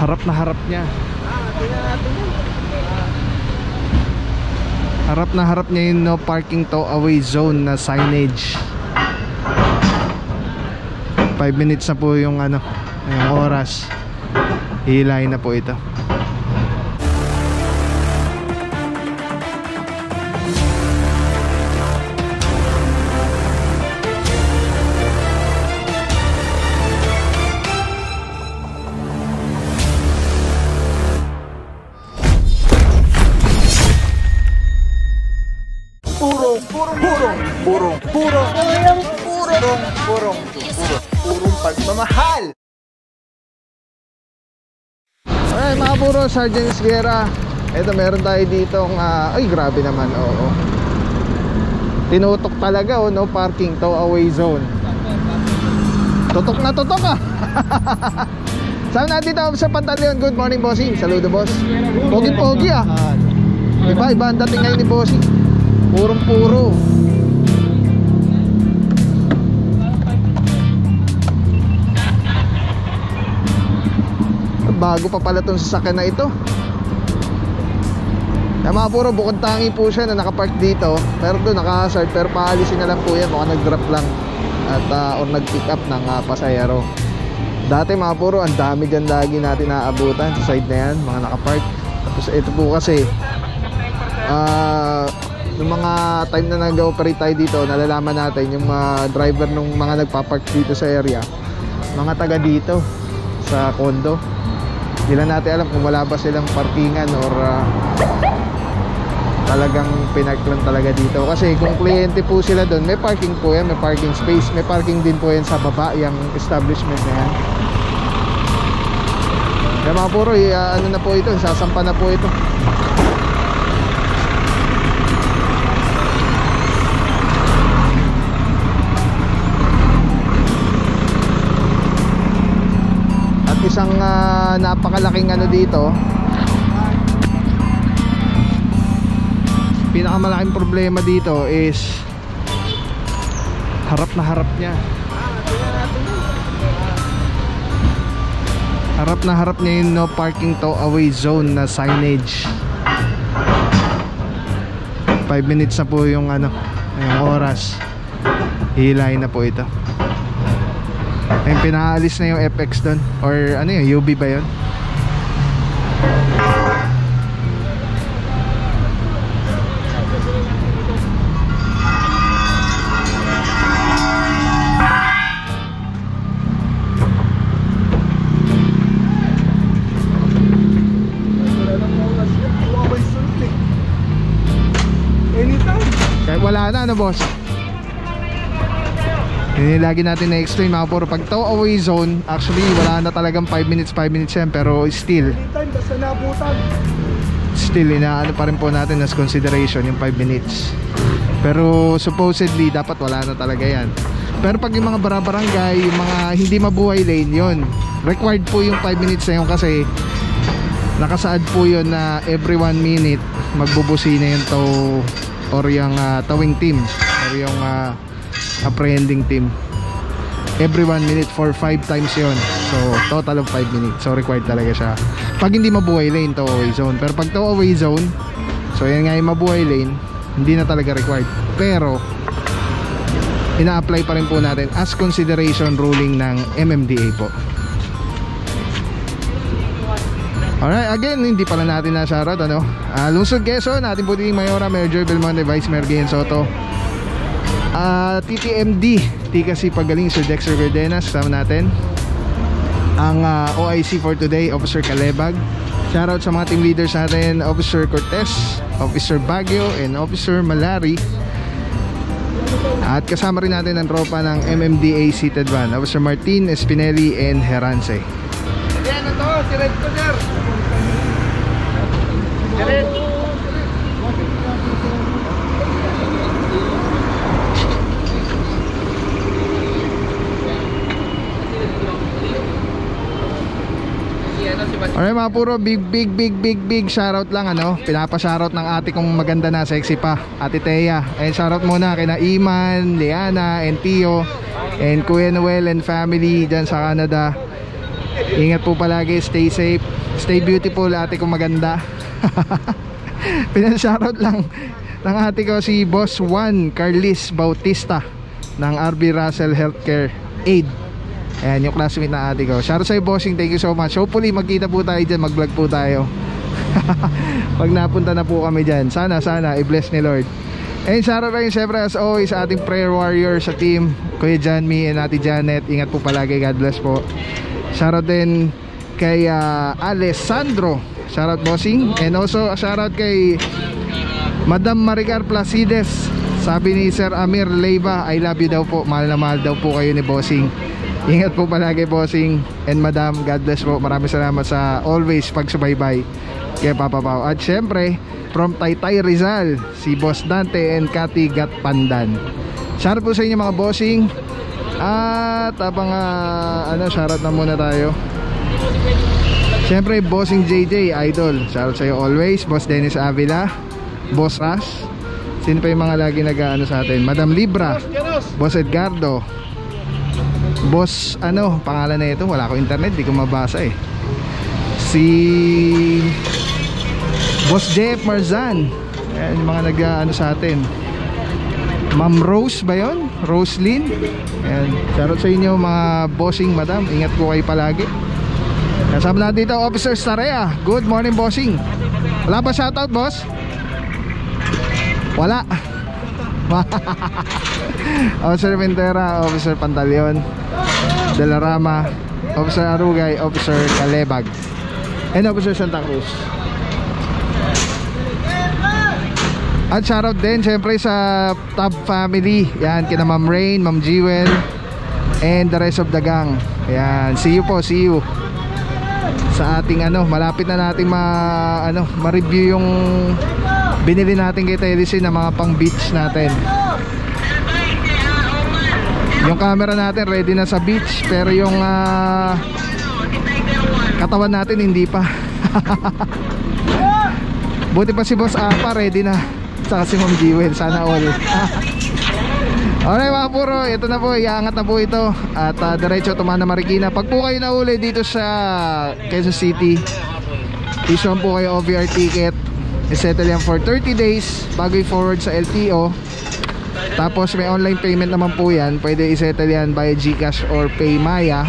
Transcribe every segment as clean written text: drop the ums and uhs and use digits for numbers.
Harap na harap niya. Harap na harap niya yung no parking tow away zone na signage. 5 minutes na po yung ano, yung oras. Hihilahin na po ito. Purong pagmamahal. Alright mga puro, Sergeant Esguera. Ito meron tayo dito ay grabe naman, oo. Tinutok talaga, no parking tow away zone. Tutok na tutok ah. Saan natin tawag sa Pantaleon? Good morning bossing, saludo boss. Pogi-pogi ah. Iba ang dating ngayon ni bossing. Purong-puro. Bago pa pala itong sasakyan na ito. Kaya mga puro, bukod tangi po siya na nakapark dito. Pero doon naka-hazard, pero paalisin na lang po yan. Baka nag-drop lang at, or nag-pick up ng pasayero. Dati mga puro, ang dami dyan lagi natin naaabutan sa side na yan, mga nakapark. Tapos ito po kasi yung mga time na nag-operate tayo dito, nalalaman natin yung driver ng mga nagpapark dito sa area, mga taga dito sa condo. Hindi lang natin alam kung wala ba silang parkingan or talagang pinark lang talaga dito. Kasi kung kliyente po sila doon, may parking po yan, may parking space, may parking din po yan sa baba, yung establishment na yan. Kaya mga puro, ano na po ito, sasampa na po ito. Isang napakalaking ano dito, pinakamalaking problema dito is harap na harap niya. Harap na harap niya yung no parking tow away zone na signage. 5 minutes na po yung ano, yung oras. Hihilahin na po ito. Ayun, pinaalis na yung FX doon. Or ano yun, UB ba yun? Kahit wala na, ano boss? Lagi natin na-explain mga puro, pag tow away zone, actually wala na talagang 5 minutes yan, pero still inaano pa rin po natin as consideration yung 5 minutes. Pero supposedly dapat wala na talaga yan. Pero pag yung mga barabarangay, yung mga hindi mabuhay lane, yun required po yung 5 minutes na yun, kasi nakasaad po yun na every 1 minute magbubusina yung tow or yung towing team or yung apprehending team. Every 1 minute for 5 times yon. So total of 5 minutes. So required talaga siya pag hindi mabuhay lane, tow away zone. Pero pag tow away zone, so yan nga yung mabuhay lane, hindi na talaga required. Pero ina-apply pa rin po natin as consideration ruling ng MMDA po. Alright, again, hindi pala natin na-shoutout, ano? Lungsod Quezon, natin po din Mayora, Mayor Joy Belmonte, Vice Mayor Gian Soto, TTMD, Tikasi Pagaling, Sir Dexter Verdenas, kasama natin. Ang OIC for today, Officer Calebag. Shoutout sa mga team leaders natin, Officer Cortez, Officer Baguio, and Officer Malari. At kasama rin natin ang tropa ng MMDA seated van, Officer Martin, Espinelli, and Herance. Yan, ito, si Red ko, sir. Red. Alright mga puro, big shoutout lang, ano. Pinapa-shoutout ng ate kong maganda na, sexy pa, Ate Thea. And shoutout muna kay na Iman, Liana, and Tio, and Kuya Noel and family dyan sa Canada. Ingat po palagi, stay safe, stay beautiful, ate kong maganda. Pinashoutout lang ng ate ko si Boss Juan Carlis Bautista ng RB Russell Healthcare Aid. Ayan yung classmate na ate ko. Shoutout sa'yo bossing, thank you so much. Hopefully magkita po tayo dyan, mag vlog po tayo. Pag napunta na po kami dyan, sana i-bless ni Lord. And shoutout rin syempre as always sa ating prayer warrior sa team, Kuya Janmi and Ate Janet. Ingat po palagi, God bless po. Shoutout din kay Alessandro, shoutout bossing. And also shoutout kay Madam Maricar Placides. Sabi ni Sir Amir Leiva, I love you daw po, mahal na mahal daw po kayo ni bossing. Ingat po palagi bossing and madam, God bless po. Maraming salamat sa always pagsubaybay kay Papa Pao. At syempre from Taytay Rizal, si Boss Dante and Cathy Gatpandan. Shoutout po sa inyo mga bossing. At abang shoutout na muna tayo. Syempre bossing JJ Idol, shoutout sa iyo always. Boss Dennis Avila, Boss Ras. Sino pa yung mga lagi nag-ano sa atin? Madam Libra, Boss Edgardo, Boss pangalan na ito, wala ko internet, di ko mabasa eh. Si Boss Jeff Marzan. Ayan yung mga nag-ano sa atin. Ma'am Rose ba yun? Roslyn. Ayan, shoutout sa inyo mga bossing madam. Ingat po kayo palagi. Kasama natin dito Officer Starea. Good morning bossing. Wala ba shoutout boss? Wala. Officer Ventera, Officer Pantaleon, Delarama, Officer Arugay, Officer Calebag, and Officer Santa Cruz. At shoutout din syempre sa Tab family. Yan, kina Ma'am Rain, Ma'am Jewel, and the rest of the gang. Yan, see you po, see you sa ating malapit na natin ma-review yung binili natin kay Telecine na mga pang beach natin. Yung camera natin ready na sa beach, pero yung katawan natin hindi pa. Buti pa si Boss Apa ready na, saka si Ma'am Jewel, sana all. Alright mga puro, ito na po, iangat na po ito. At diretso tumana Marikina. Pag po kayo nauli dito sa Quezon City, issue po kayo OVR ticket. I-settle yan for 30 days bago i-forward sa LTO. Tapos may online payment naman po yan. Pwede i-settle yan via GCash or PayMaya.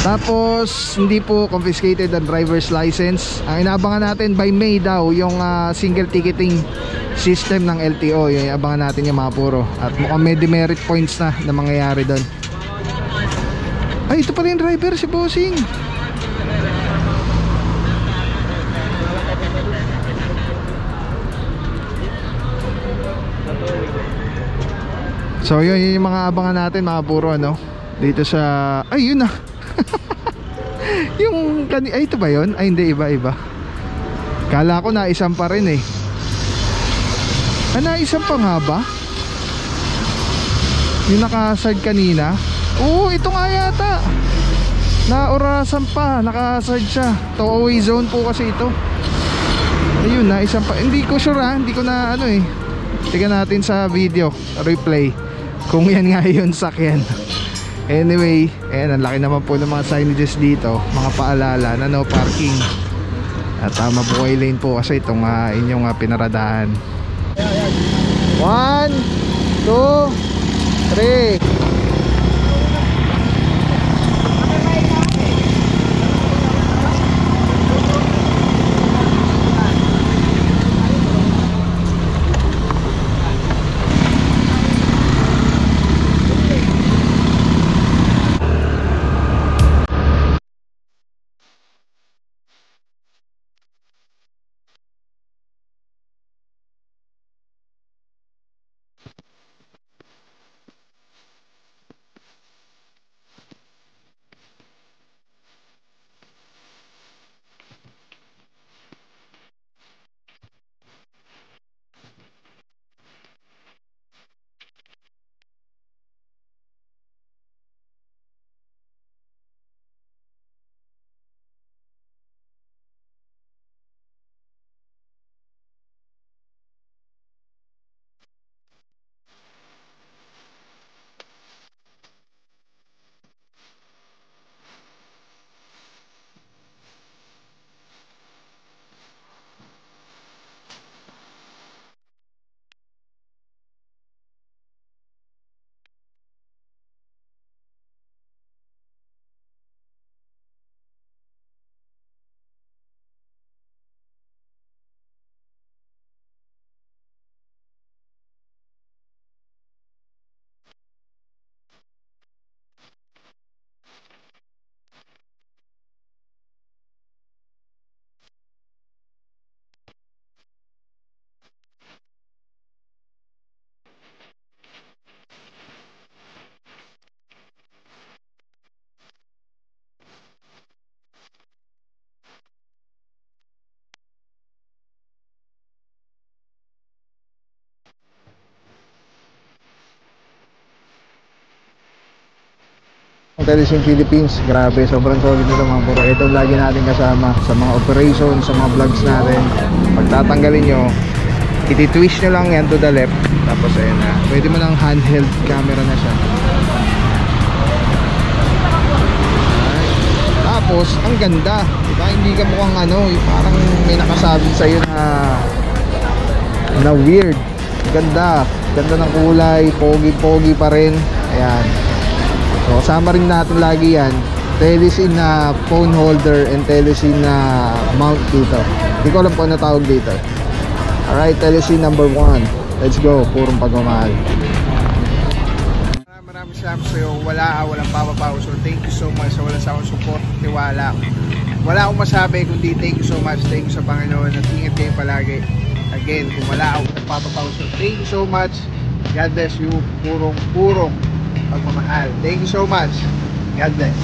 Tapos hindi po confiscated ang driver's license. Ang inaabangan natin by May daw yung single ticketing system ng LTO. Yung inaabangan natin yung mga puro. At mukhang may demerit points na mangyayari doon. Ay, ito pala yung driver, si Bossing. So yun yung mga abangan natin mga puro dito sa, ay yun na. Yung ay ito ba yun? Ay hindi, iba. Kala ko naisang pa rin eh. Naisang pa nga ba? Yung nakasard kanina. Oo, ito nga yata. Naorasan pa, nakasard siya. Towaway zone po kasi ito. Ayun, naisang pa. Hindi ko sure hindi ko na tingnan natin sa video replay kung yan nga yun sakyan. Anyway, ayan, ang laki naman po ng mga signages dito, mga paalala na no parking. At mabuhay lane po kasi itong inyong pinaradahan. 1, 2, 3. Telesin Philippines, grabe, sobrang solid nito mga bro. Ito lagi natin kasama sa mga operations, sa mga vlogs natin. Pag tatanggalin nyo, iti-twist nyo lang yan to the left. Tapos ayun na, pwede mo ng handheld camera na siya. Tapos, ang ganda, diba? Hindi ka mukhang ano, parang may nakasabi sa'yo na weird. Ganda, ganda ng kulay, pogi-pogi pa rin. Ayan. So, kasama rin natin lagi yan, Telesin na phone holder and Telesin na mount dito. Hindi ko alam kung ano tawag dito. Alright, Telesin number 1. Let's go, purong pagmamahal. Maraming salamat sa'yo. Walang papapaw. So thank you so much sa walang sawang support, tiwala. Wala akong masabi kundi thank you so much. Thank you sa Panginoon at ingat kayo palagi. Again, kung wala akong nagpapapaw. So thank you so much. God bless you. Purong pagmamahal. Thank you so much. God bless.